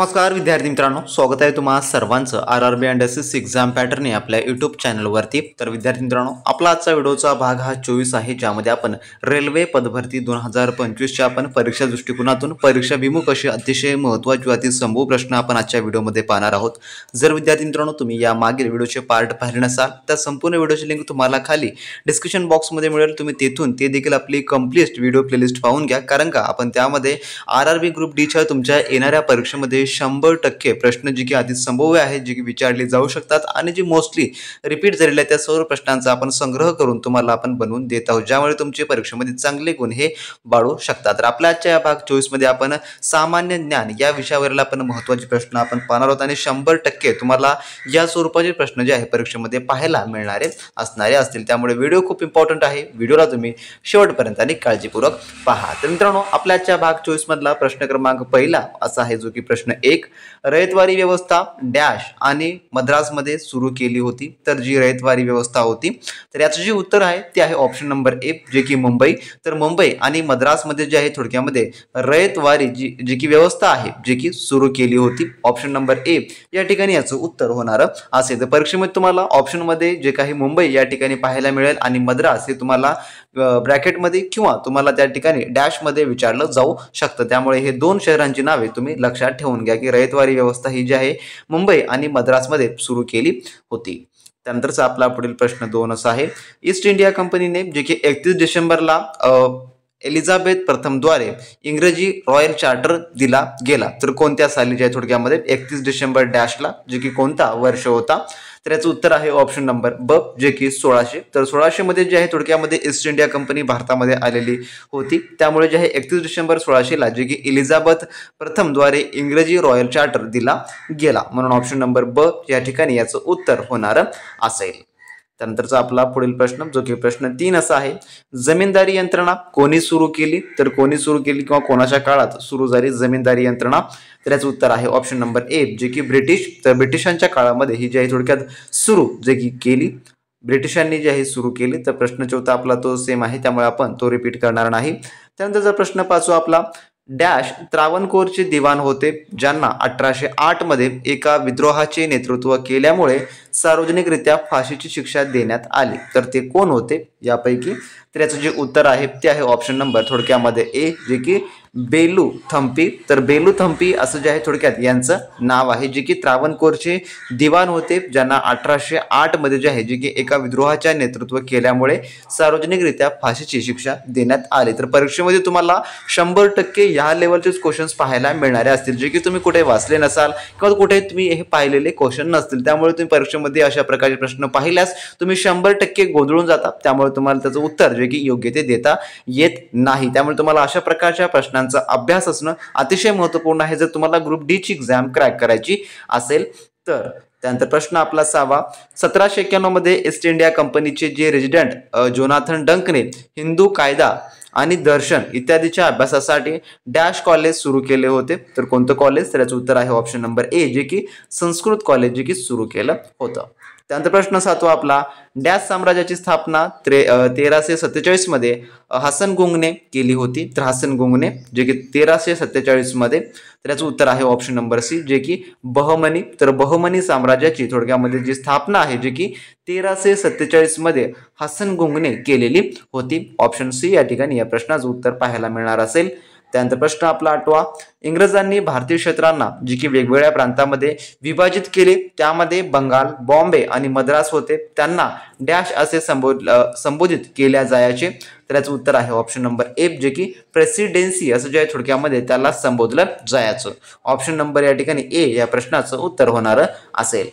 नमस्कार विद्यार्थी मित्रांनो, स्वागत आहे तुम्हा सर्वांचं RRB and SSC exam pattern या आपल्या यूट्यूब चॅनलवरती। तर विद्यार्थी मित्रांनो, आपला आजचा व्हिडिओचा भाग हा 24 आहे, ज्यामध्ये आपण रेल्वे पदभरती 2025च्या आपण परीक्षा दृष्टिकोनातून परीक्षाभिमुख असे अतिशय महत्त्वाचे व अति संभव प्रश्न आपण आजच्या व्हिडिओमध्ये पाहणार आहोत। जर विद्यार्थी मित्रांनो तुम्ही या मागील व्हिडिओचे पार्ट पाहिले नसाल तर संपूर्ण व्हिडिओची लिंक तुम्हाला खाली डिस्क्रिप्शन बॉक्समध्ये मिळेल, तुम्ही तेथून ते देखील आपली कंप्लीट व्हिडिओ प्लेलिस्ट पाहून घ्या, कारण का आपण त्यामध्ये आरआरबी ग्रुप डीच्या तुमच्या येणाऱ्या परीक्षेमध्ये 100% प्रश्न जे की आधी संभव्य आहेत, जे की विचारले जाऊ शकतात आणि जी मोस्टली रिपीट झालेल्या त्या सर्व प्रश्नांचा आपण संग्रह करून तुम्हाला आपण बनवून देत आहोत, ज्यामुळे तुमचे परीक्षेमध्ये चांगले गुण हे वाढू शकतात। तर आपल्या आजच्या या भाग 24 मध्ये आपण सामान्य ज्ञान या विषयावरील आपण महत्त्वाचे प्रश्न आपण पाहणार आहोत आणि 100% तुम्हाला या स्वरूपाचे प्रश्न जे आहे परीक्षेमध्ये पाहायला मिळणारे असणारे असतील, त्यामुळे व्हिडिओ खूप इम्पॉर्टंट आहे। व्हिडिओला तुम्ही शेवटपर्यंत आणि काळजीपूर्वक पहा। तर मित्रांनो, आपल्या आजच्या भाग 24 मधला प्रश्न क्रमांक पहिला असा आहे, जो की प्रश्न 1, रयतवारी व्यवस्था डॅश आणि मद्रासमध्ये सुरू केली होती। तर जी रयतवारी व्यवस्था होती तर याचं जे उत्तर आहे ते आहे ऑप्शन नंबर ए, जे की मुंबई। तर मुंबई आणि मद्रासमध्ये जे आहे थोडक्यामध्ये रयतवारी जी की व्यवस्था आहे जे की सुरू केली होती। ऑप्शन नंबर ए या ठिकाणी याचं उत्तर होणार असेल। तर परीक्षेमध्ये तुम्हाला ऑप्शन मध्ये जे काही मुंबई या ठिकाणी पाहायला मिळेल आणि मद्रास हे तुम्हाला ब्रॅकेटमध्ये किंवा तुम्हाला त्या ठिकाणी डॅश मध्ये विचारलं जाऊ शकतं, त्यामुळे हे दोन शहरांची नावे तुम्ही लक्षात ठेवून घ्या की रयतवारी व्यवस्था ही जी आहे मुंबई आणि मद्रासमध्ये सुरू केली होती। त्यानंतरचा आपला पुढील प्रश्न 2 असा आहे, ईस्ट इंडिया कंपनीने जे की 31 डिसेंबरला एलिझाबेथ प्रथमद्वारे इंग्रजी रॉयल चार्टर दिला गेला, तर कोणत्या साली जे आहे थोडक्यामध्ये 31 डिसेंबर डॅशला, जे की कोणता वर्ष होता? तर याचं उत्तर आहे ऑप्शन नंबर ब, जे की 1600। तर 1600 मध्ये जे आहे थोडक्यामध्ये ईस्ट इंडिया कंपनी भारतामध्ये आलेली होती, त्यामुळे जे आहे 31 डिसेंबर 1600 ला जे की एलिझाबेथ प्रथमद्वारे इंग्रजी रॉयल चार्टर दिला गेला, म्हणून ऑप्शन नंबर ब या ठिकाणी याचं उत्तर होणार असेल। त्यानंतरचा आपला पुढील प्रश्न, जो की प्रश्न 3 असा आहे, जमीनदारी यंत्रणा कोणी सुरू केली? तर कोणी सुरू केली किंवा कोणाच्या काळात सुरू झाली जमीनदारी यंत्रणा? तर याचं उत्तर आहे ऑप्शन नंबर ए, जे की ब्रिटिश। तर ब्रिटिशांच्या काळामध्ये ही जी आहे थोडक्यात सुरू जे की केली, ब्रिटिशांनी जी आहे सुरू केली। तर प्रश्न 4 आपला तो सेम आहे, त्यामुळे आपण तो रिपीट करणार नाही। त्यानंतरचा प्रश्न 5 आपला, डॅश त्रावणकोरचे दिवाण होते, ज्यांना 1808 मध्ये एका विद्रोहाचे नेतृत्व केल्यामुळे सार्वजनिकरित्या फाशीची शिक्षा देण्यात आली, तर ते कोण होते यापैकी? तर याचं जे उत्तर आहे ते आहे ऑप्शन नंबर थोडक्यामध्ये ए, जे की बेलू थम्पी। तर बेलू थम्पी असं जे आहे थोडक्यात यांचं नाव आहे, जे की त्रावणकोरचे दिवाण होते, ज्यांना 1808 मध्ये जे आहे जे की एका विद्रोहाच्या नेतृत्व केल्यामुळे सार्वजनिकरित्या फाशीची शिक्षा देण्यात आली। तर परीक्षेमध्ये तुम्हाला 100% या लेवलचेच क्वेश्चन्स पाहायला मिळणारे असतील, जे की तुम्ही कुठे वाचले नसाल किंवा कुठे तुम्ही हे पाहिलेले क्वेश्चन नसतील, त्यामुळे तुम्ही परीक्षेमध्ये अशा प्रकारचे प्रश्न पाहिल्यास तुम्ही 100% गोंधळून जाता, त्यामुळे तुम्हाला त्याचं उत्तर जे की योग्य ते देता येत नाही। त्यामुळे तुम्हाला अशा प्रकारच्या प्रश्नांचा अभ्यास असणं अतिशय महत्त्वपूर्ण आहे, जर तुम्हाला ग्रुप डी ची एक्झाम क्रॅक करायची असेल तर। त्यानंतर प्रश्न आपला 6, 1791 मध्ये ईस्ट इंडिया कंपनीचे जे रेजिडेंट जोनाथन डंकने हिंदू कायदा आणि दर्शन इत्यादीच्या अभ्यासासाठी डॅश कॉलेज सुरू केले होते, तर कोणतं कॉलेज? तर याचं उत्तर आहे ऑप्शन नंबर ए, जे की संस्कृत कॉलेज जे की सुरू केलं होतं। त्यानंतर प्रश्न 7 आपला, डॅश साम्राज्याची स्थापना 1347 मध्ये हसन गुंगने केली होती, तर हसन गुंगने जे की 1347 मध्ये, तर याचं उत्तर आहे ऑप्शन नंबर सी, जे की बहमनी। तर बहमनी साम्राज्याची थोडक्यामध्ये जी स्थापना आहे जे की 1347 मध्ये हसन गुंगने केलेली होती। ऑप्शन सी या ठिकाणी या प्रश्नाचं उत्तर पाहायला मिळणार असेल। त्यानंतर प्रश्न आपला 8, इंग्रजांनी भारतीय क्षेत्रांना जी की वेगवेगळ्या प्रांतांमध्ये विभाजित केले, त्यामध्ये बंगाल, बॉम्बे आणि मद्रास होते, त्यांना डॅश असे संबोधित केल्या जायचे? तर याचं उत्तर आहे ऑप्शन नंबर ए, जे की प्रेसिडेन्सी असं जे आहे थोडक्यामध्ये त्याला संबोधलं जायचं। ऑप्शन नंबर या ठिकाणी ए या प्रश्नाचं उत्तर होणार असेल।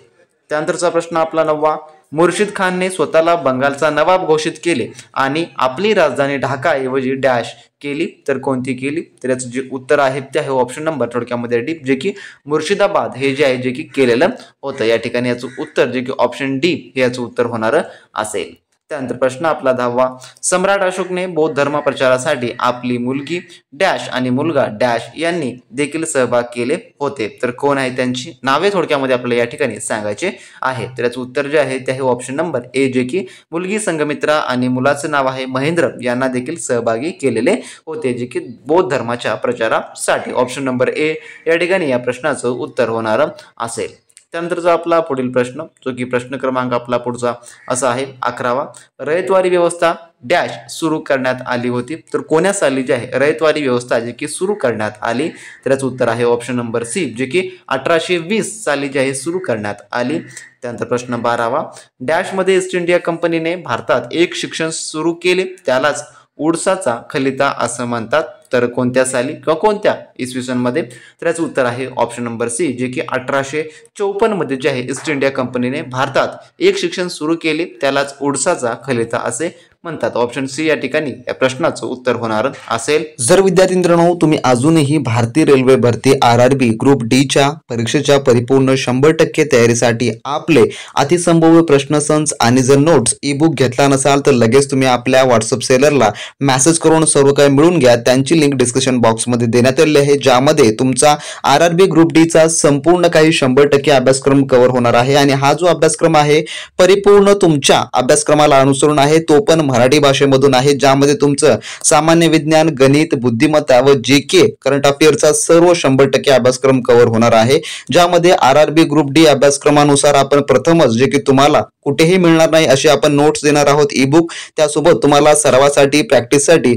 त्यानंतरचा प्रश्न आपला 9, मुर्शिद खानने स्वतःला बंगालचा नवाब घोषित केले आणि आपली राजधानी ढाका ऐवजी डॅश केली, तर कोणती केली? तर याचं जे उत्तर आहे ते आहे ऑप्शन नंबर थोडक्यामध्ये डी, जे की मुर्शिदाबाद हे जे आहे जे की केलेलं होतं। या ठिकाणी याचं उत्तर जे की ऑप्शन डी हे याचं उत्तर होणार असेल। त्यानंतर प्रश्न आपला 10वा, सम्राट अशोकने बौद्ध धर्म प्रचारासाठी आपली मुलगी डॅश आणि मुलगा डॅश यांनी देखील सहभाग केले होते. तर कोण आहे, त्यांची नावे थोडक्यामध्ये आपल्याला या ठिकाणी सांगायचे आहे. तर याचं उत्तर जे आहे ते आहे ऑप्शन नंबर ए, जे की मुलगी संघमित्रा आणि मुलाचं नाव आहे महेंद्र यांना देखील सहभागी केलेले होते, जे की बौद्ध धर्माच्या प्रचारासाठी. ऑप्शन नंबर ए या ठिकाणी या प्रश्नाचं उत्तर होणार असेल. त्यानंतरचा आपला पुढील प्रश्न, जो की प्रश्न क्रमांक आपला पुढचा असा आहे 11वा, रयतवारी व्यवस्था डॅश सुरू करण्यात आली होती. तर कोण्या साली जे आहे रयतवारी व्यवस्था जी की सुरू करण्यात आली, तर याचं उत्तर आहे ऑप्शन नंबर सी, जे की 1820 साली जे आहे सुरू करण्यात आली. त्यानंतर प्रश्न 12वा, डॅशमध्ये ईस्ट इंडिया कंपनीने भारतात एक शिक्षण सुरू केले त्यालाच उडसाचा खलिता असं म्हणतात. तर कोणत्या साली किंवा कोणत्या इसवी सन मध्ये, तर याचं उत्तर आहे ऑप्शन नंबर सी, जे की 1854 मध्ये जे आहे ईस्ट इंडिया कंपनीने भारतात एक शिक्षण सुरू केले त्यालाच उडसाचा खलिता असे म्हणतात. ऑप्शन सी या ठिकाणी या प्रश्नाचं उत्तर होणार असेल. जर विद्यार्थी मित्रांनो तुम्ही अजूनही भारतीय रेल्वे भरती RRB ग्रुप डी च्या परीक्षेच्या परिपूर्ण 100% तयारीसाठी आपले अतिसंभाव्य प्रश्नसंच आणि जर नोट्स ई बुक घेतला नसाल तर लगेच तुम्ही आपल्या व्हॉट्सअप सेलरला मेसेज करून सर्व काही मिळून घ्या. त्यांची लिंक डिस्क्रिप्शन बॉक्समध्ये देण्यात आली आहे, ज्यामध्ये तुमचा RRB ग्रुप डी चा संपूर्ण काही 100% अभ्यासक्रम कव्हर होणार आहे. आणि हा जो अभ्यासक्रम आहे परिपूर्ण तुमच्या अभ्यासक्रमाला अनुसरून आहे, तो पण मराठी भाषेमधून आहे, ज्यामध्ये तुमचं सामान्य विज्ञान, गणित, बुद्धिमत्ता व GK करंट अफेअरचा सर्व 100% अभ्यासक्रम कव्हर होणार आहे. ज्यामध्ये RRB ग्रुप डी अभ्यासक्रमानुसार आपण प्रथमच जे की तुम्हाला कुठेही मिळणार नाही अशी आपण नोट्स देणार आहोत ई बुक. त्यासोबत तुम्हाला सरावासाठी, प्रॅक्टिससाठी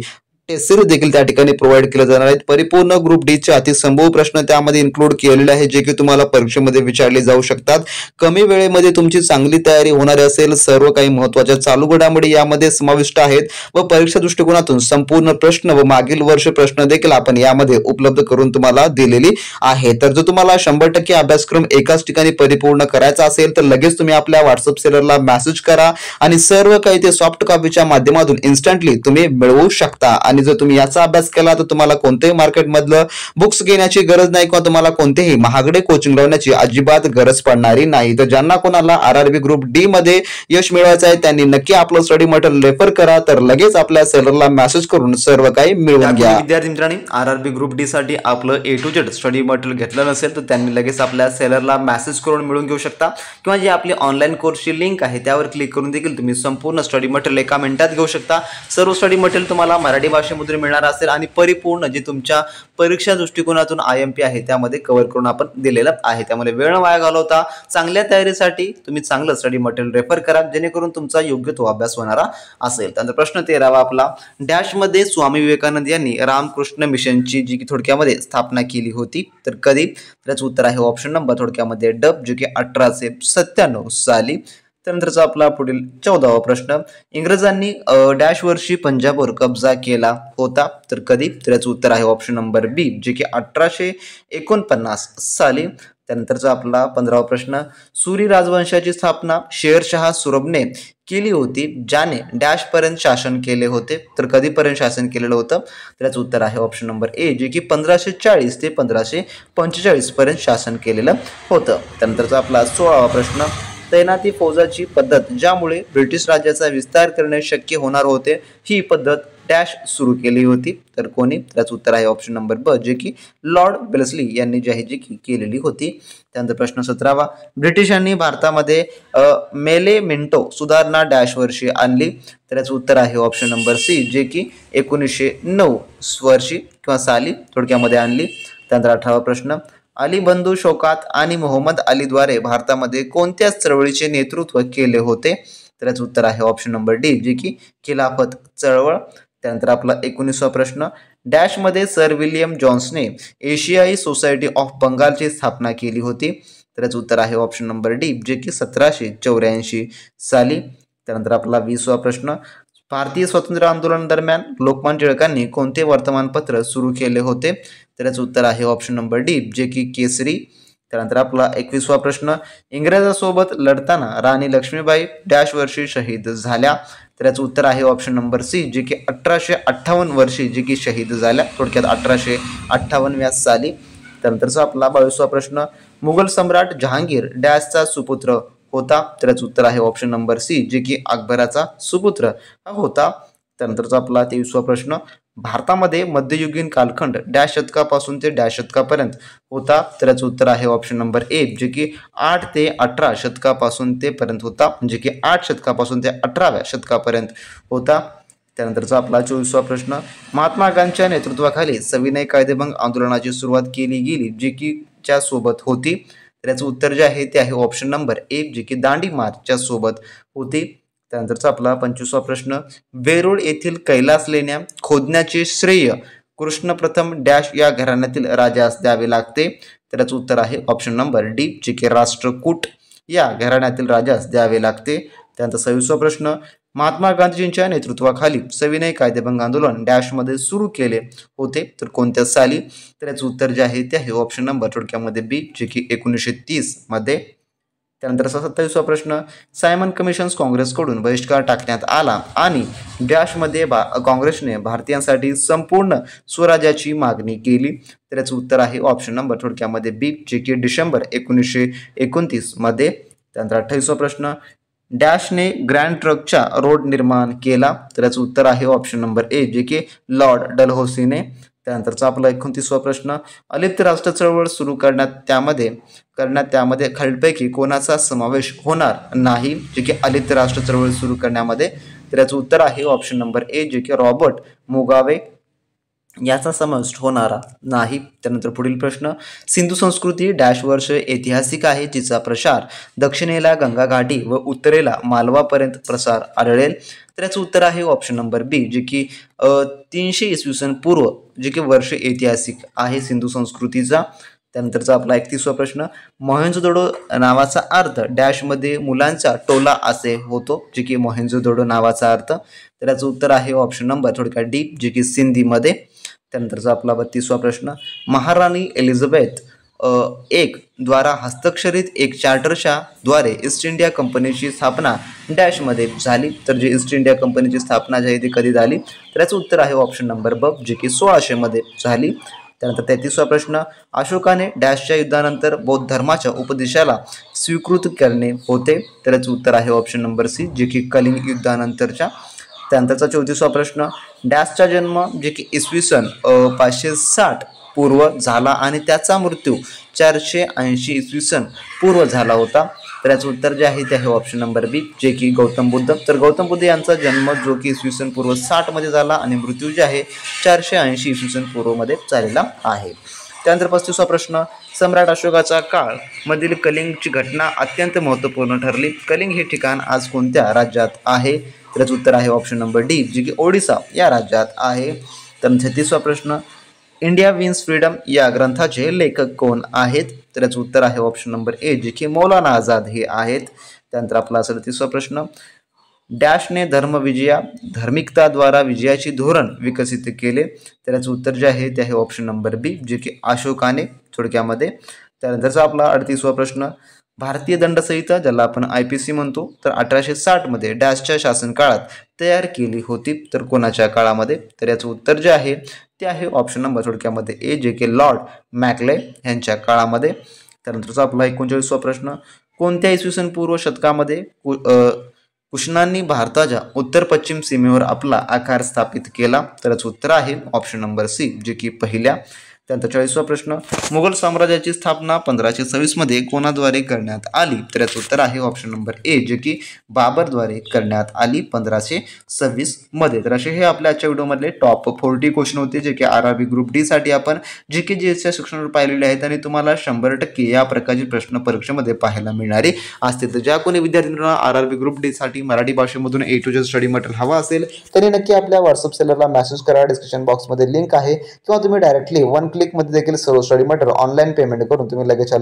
टेस्ट सिरीज देखील त्या ठिकाणी प्रोव्हाइड केले जाणार आहेत. परिपूर्ण ग्रुप डी चे अतिसंभाव्य प्रश्न त्यामध्ये इन्क्लूड केलेले आहे, जे की तुम्हाला परीक्षेमध्ये विचारले जाऊ शकतात. कमी वेळेमध्ये तुमची चांगली तयारी होणार असेल, सर्व काही महत्त्वाच्या चालू घडामोडी यामध्ये समाविष्ट आहेत व परीक्षा दृष्टिकोनातून संपूर्ण प्रश्न व मागील वर्ष प्रश्न देखील आपण यामध्ये उपलब्ध करून तुम्हाला दिलेली आहे. तर जर तुम्हाला 100% अभ्यासक्रम एकाच ठिकाणी परिपूर्ण करायचा असेल तर लगेच तुम्ही आपल्या व्हॉट्सअप सेलरला मेसेज करा आणि सर्व काही ते सॉफ्ट कॉपीच्या माध्यमातून इन्स्टंटली तुम्ही मिळवू शकता. आणि जर तुम्ही याचा अभ्यास केला तर तुम्हाला कोणत्याही मार्केटमधलं बुक्स घेण्याची गरज नाही किंवा तुम्हाला कोणतेही महागडे कोचिंग लावण्याची अजिबात गरज पडणारी नाही. तर ज्यांना कोणाला RRB ग्रुप डी मध्ये यश मिळवायचं आहे त्यांनी नक्की आपलं स्टडी मटेरियल रेफर करा. तर लगेच आपल्या सेलरला मेसेज करून सर्व काही मिळवून घ्या. विद्यार्थी मित्रांनी RRB ग्रुप डी साठी आपलं A to Z study material घेतलं नसेल तर त्यांनी लगेच आपल्या सेलरला मेसेज करून मिळवून घेऊ शकता, किंवा जी आपली ऑनलाईन कोर्सची लिंक आहे त्यावर क्लिक करून देखील तुम्ही संपूर्ण स्टडी मटेरियल एका मिनिटात घेऊ शकता. सर्व स्टडी मटेरियल तुम्हाला मराठी भाषेमध्ये मिळणार असेल आणि परिपूर्ण जे तुमच्या परीक्षा दृष्टिकोनातून IMP आहे त्यामध्ये कव्हर करून आपण दिलेलं आहे. त्यामुळे वेळ वाया घालवता चांगल्या तयारीसाठी तुम्ही चांगलं स्टडी मटेरियल रेफर करा, जेणेकरून तुमचा योग्य तो अभ्यास होणारा असेल. त्यानंतर प्रश्न 13वा आपला, डॅश मध्ये स्वामी विवेकानंद यांनी रामकृष्ण मिशनची जी की थोडक्यामध्ये स्थापना केली होती, तर कधी? त्याचं उत्तर आहे ऑप्शन नंबर थोडक्यामध्ये ड, जे की 1897 साली. त्यानंतरचा आपला पुढील 14वा प्रश्न, इंग्रजांनी डॅश वर्षी पंजाबवर कब्जा केला होता, तर कधी? तर याचं उत्तर आहे ऑप्शन नंबर बी, जे की 1849 साली. त्यानंतरचा आपला 15वा प्रश्न, सुरी राजवंशाची स्थापना शेरशाह सुरभने केली होती, ज्याने डॅश पर्यंत शासन केले होते, तर कधीपर्यंत शासन केलेलं होतं? तर याचं उत्तर आहे ऑप्शन नंबर ए, जे की 1540 ते 1545 पर्यंत शासन केलेलं होतं. त्यानंतरचा आपला 16वा प्रश्न, तैनाती फौजाची पद्धत ज्यामुळे ब्रिटिश राज्याचा विस्तार करणे शक्य होणार होते, ही पद्धत डॅश सुरू केली होती, तर कोणी? त्याचं उत्तर आहे ऑप्शन नंबर ब, जे की लॉर्ड वेल्लेस्ली यांनी जी आहे जी केलेली होती. त्यानंतर प्रश्न 17वा, ब्रिटिशांनी भारतामध्ये मेलेमेंटो सुधारणा डॅश वर्षी आणली, तर याचं उत्तर आहे ऑप्शन नंबर सी, जे की 1909 वर्षी किंवा साली थोडक्यामध्ये आणली. त्यानंतर 18वा प्रश्न, अली बंधू शौकात आणि मोहम्मद अलीद्वारे भारतामध्ये कोणत्या चळवळीचे नेतृत्व केले होते, तर याचं उत्तर आहे ऑप्शन नंबर डी, जे की खिलाफत चळवळ. त्यानंतर आपला 19वा प्रश्न, डॅशमध्ये सर विल्यम जॉन्सने एशियाई सोसायटी ऑफ बंगालची स्थापना केली होती, तर याचं उत्तर आहे ऑप्शन नंबर डी, जे की 1784 साली. त्यानंतर आपला 20वा प्रश्न, भारतीय स्वातंत्र्य आंदोलन दरम्यान लोकमान्य टिळकांनी कोणते वर्तमानपत्र सुरू केले होते, तर याचं उत्तर आहे ऑप्शन नंबर डी, जे की केसरी. त्यानंतर आपला 21वा प्रश्न, इंग्रजांसोबत लढताना राणी लक्ष्मीबाई डॅश वर्षी शहीद झाल्या, तर याचं उत्तर आहे ऑप्शन नंबर सी, जे की 1858 वर्षी जे की शहीद झाल्या, थोडक्यात 1858 साली. त्यानंतरचा आपला 22वा प्रश्न, मुघल सम्राट जहांगीर डॅशचा सुपुत्र होता? तर याचं उत्तर आहे ऑप्शन नंबर सी, जे की अकबराचा सुपुत्र हा होता. त्यानंतरचा आपला 23वा प्रश्न, भारतामध्ये मध्ययुगीन कालखंड डॅश शतकापासून ते डॅश शतकापर्यंत होता? तर याचं उत्तर आहे ऑप्शन नंबर ए, जे की 8 ते 18 शतकापासून ते पर्यंत होता, म्हणजे की 8 शतकापासून ते 18व्या शतकापर्यंत होता. त्यानंतरचा आपला 24वा प्रश्न, महात्मा गांधीच्या नेतृत्वाखाली सविनय कायदेभंग आंदोलनाची सुरुवात केली गेली, जी की च्या सोबत होती? तर याचं उत्तर जे आहे ते आहे ऑप्शन नंबर ए, जे की दांडी मार्चच्या सोबत होती. त्यानंतरचा आपला 25वा प्रश्न, वेरूळ येथील कैलास लेण्या खोदण्याचे श्रेय कृष्ण प्रथम डॅश या घराण्यातील राजास द्यावे लागते? तर याचं उत्तर आहे ऑप्शन नंबर डी, जे की राष्ट्रकूट या घराण्यातील राजास द्यावे लागते. त्यानंतर 26वा प्रश्न, महात्मा गांधीजींच्या नेतृत्वाखाली सविनय कायदेभंग आंदोलन डॅशमध्ये सुरू केले होते? तर कोणत्या साली? तर याचं उत्तर जे आहे ते आहे ऑप्शन नंबर थोडक्यामध्ये बी, जे की 1930 मध्ये. त्यानंतर 27वा प्रश्न, सायमन कमिशन्स काँग्रेसकडून बहिष्कार टाकण्यात आला आणि डॅशमध्ये काँग्रेसने भारतीयांसाठी संपूर्ण स्वराज्याची मागणी केली? तर याचं उत्तर आहे ऑप्शन नंबर थोडक्यामध्ये बी, जे की डिसेंबर 1929 मध्ये. त्यानंतर 28वा प्रश्न, डॅशने ग्रँड ट्रकचा रोड निर्माण केला? तर याचं उत्तर आहे ऑप्शन नंबर ए, जे की लॉर्ड डलहौसीने. त्यानंतरचा आपला 29वा प्रश्न, अलिप्त राष्ट्र चळवळ सुरू करण्यात त्यामध्ये खालीलपैकी कोणाचा समावेश होणार नाही? जे की अलिप्त राष्ट्र चळवळ सुरू करण्यामध्ये. तर याचं उत्तर आहे ऑप्शन नंबर ए, जे की रॉबर्ट मुगावे याचा समावेश होणारा नाही. त्यानंतर पुढील प्रश्न, सिंधू संस्कृती डॅश वर्ष ऐतिहासिक आहे, जिचा प्रसार दक्षिणेला गंगा घाटी व उत्तरेला मालवापर्यंत प्रसार आढळेल? तर याचं उत्तर आहे ऑप्शन नंबर बी, जे की 300 इसवी सन पूर्व, जे की वर्ष ऐतिहासिक आहे सिंधू संस्कृतीचा. त्यानंतरचा आपला 31वा प्रश्न, मोहेंजोदडो नावाचा अर्थ डॅशमध्ये मुलांचा टोला असे होतो? जे की मोहेंजोदडो नावाचा अर्थ. तर याचं उत्तर आहे ऑप्शन नंबर थोडक्यात डी, जे की सिंधीमध्ये. त्यानंतरचा आपला 32वा प्रश्न, महाराणी एलिझाबेथ एक द्वारा हस्ताक्षरित एक चार्टरच्या द्वारे ईस्ट इंडिया कंपनीची स्थापना डॅशमध्ये झाली? तर जी ईस्ट इंडिया कंपनीची स्थापना जी आहे ती कधी झाली? तर याचं उत्तर आहे ऑप्शन नंबर ब, जे की 1600 मध्ये झाली. त्यानंतर 33वा प्रश्न, अशोकाने डॅशच्या युद्धानंतर बौद्ध धर्माच्या उपदेशाला स्वीकृत करणे होते? तर याचं उत्तर आहे ऑप्शन नंबर सी, जे की कलिंग युद्धानंतरच्या. त्यानंतरचा 34वा प्रश्न, डॅशचा जन्म जे की इसवी सन 560 पूर्व झाला आणि त्याचा मृत्यू 480 इसवी सन पूर्व झाला होता? तर याचं उत्तर जे आहे ते आहे ऑप्शन नंबर बी, जे की गौतम बुद्ध. तर गौतम बुद्ध यांचा जन्म जो की इसवी सन पूर्व 60 मध्ये झाला आणि मृत्यू जे आहे 480 इसवी सन पूर्वमध्ये झालेला आहे. त्यानंतर 35वा प्रश्न, सम्राट अशोकाचा काळ मधील कलिंगची घटना अत्यंत महत्त्वपूर्ण ठरली. कलिंग हे ठिकाण आज कोणत्या राज्यात आहे? तर याचं उत्तर आहे ऑप्शन नंबर डी, जे की ओडिसा या राज्यात आहे. तर 36वा प्रश्न, इंडिया विन्स फ्रीडम या ग्रंथाचे लेखक कोण आहेत? तर याचं उत्तर आहे ऑप्शन नंबर ए, जे की मौलाना आझाद हे आहेत. त्यानंतर आपला 37वा प्रश्न, डॅशने धार्मिकताद्वारा विजयाची धोरण विकसित केले? तर याचं उत्तर जे आहे ते आहे ऑप्शन नंबर बी, जे की अशोकाने थोडक्यामध्ये. त्यानंतरचा आपला 38वा प्रश्न, भारतीय दंडसंहिता ज्याला आपण IPC म्हणतो, तर 1860 मध्ये डॅशच्या शासन काळात तयार केली होती? तर कोणाच्या काळामध्ये? तर याचं उत्तर जे आहे ते आहे ऑप्शन नंबर थोडक्यामध्ये ए, जे की लॉर्ड मॅकले यांच्या काळामध्ये. त्यानंतरचा आपला 39वा प्रश्न, कोणत्या इसवी सन पूर्व शतकामध्ये कुशनांनी भारताच्या उत्तर पश्चिम सीमेवर आपला आकार स्थापित केला? तर याचं उत्तर आहे ऑप्शन नंबर सी, जे की पहिल्या. त्यानंतर 40वा प्रश्न, मुघल साम्राज्याची स्थापना 1526 मध्ये कोणाद्वारे करण्यात आली? तर याचं उत्तर आहे ऑप्शन नंबर ए, जे की बाबरद्वारे करण्यात आली 1526 मध्ये. तर असे हे आपल्या आजच्या व्हिडिओमधले टॉप 40 क्वेश्चन होते, जे की RRB ग्रुप डी साठी आपण GK/GSच्या सेक्शनवर पाहिलेले आहेत आणि तुम्हाला 100% या प्रकारचे प्रश्न परीक्षेमध्ये पाहायला मिळणारे असतील. तर ज्या कोणी विद्यार्थ्यांना RRB ग्रुप डी साठी मराठी भाषेमधून A to Z study material हवा असेल त्यांनी नक्की आपल्या व्हॉट्सअप सेलरला मेसेज करा. डिस्क्रिप्शन बॉक्समध्ये लिंक आहे किंवा तुम्ही डायरेक्टली वन क्लिक मध्ये देखील सर्व स्टडी मटेरियल ऑनलाईन पेमेंट करून तुम्ही लगेच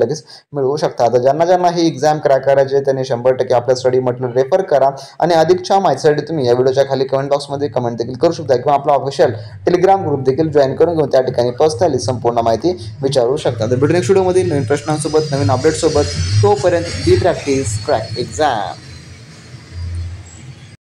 मिळवू शकता. आता ज्यांना ही एक्झाम क्रॅक करायचे त्यांनी 100% आपल्या स्टडी मटेरियल रेफर करा आणि अधिकच्या माहितीसाठी तुम्ही या व्हिडिओच्या खाली कमेंट बॉक्समध्ये कमेंट देखील करू शकता किंवा आपला ऑफिशियल टेलिग्राम ग्रुप देखील जॉईन करून घेऊन त्या ठिकाणी पर्सनली संपूर्ण माहिती विचारू शकता. तर भेटू नेक्स्ट व्हिडिओमध्ये नवीन प्रश्नांसोबत नवीन अपडेट सोबत. तोपर्यंत बी प्रॅक्टिस क्रॅक एक्झाम.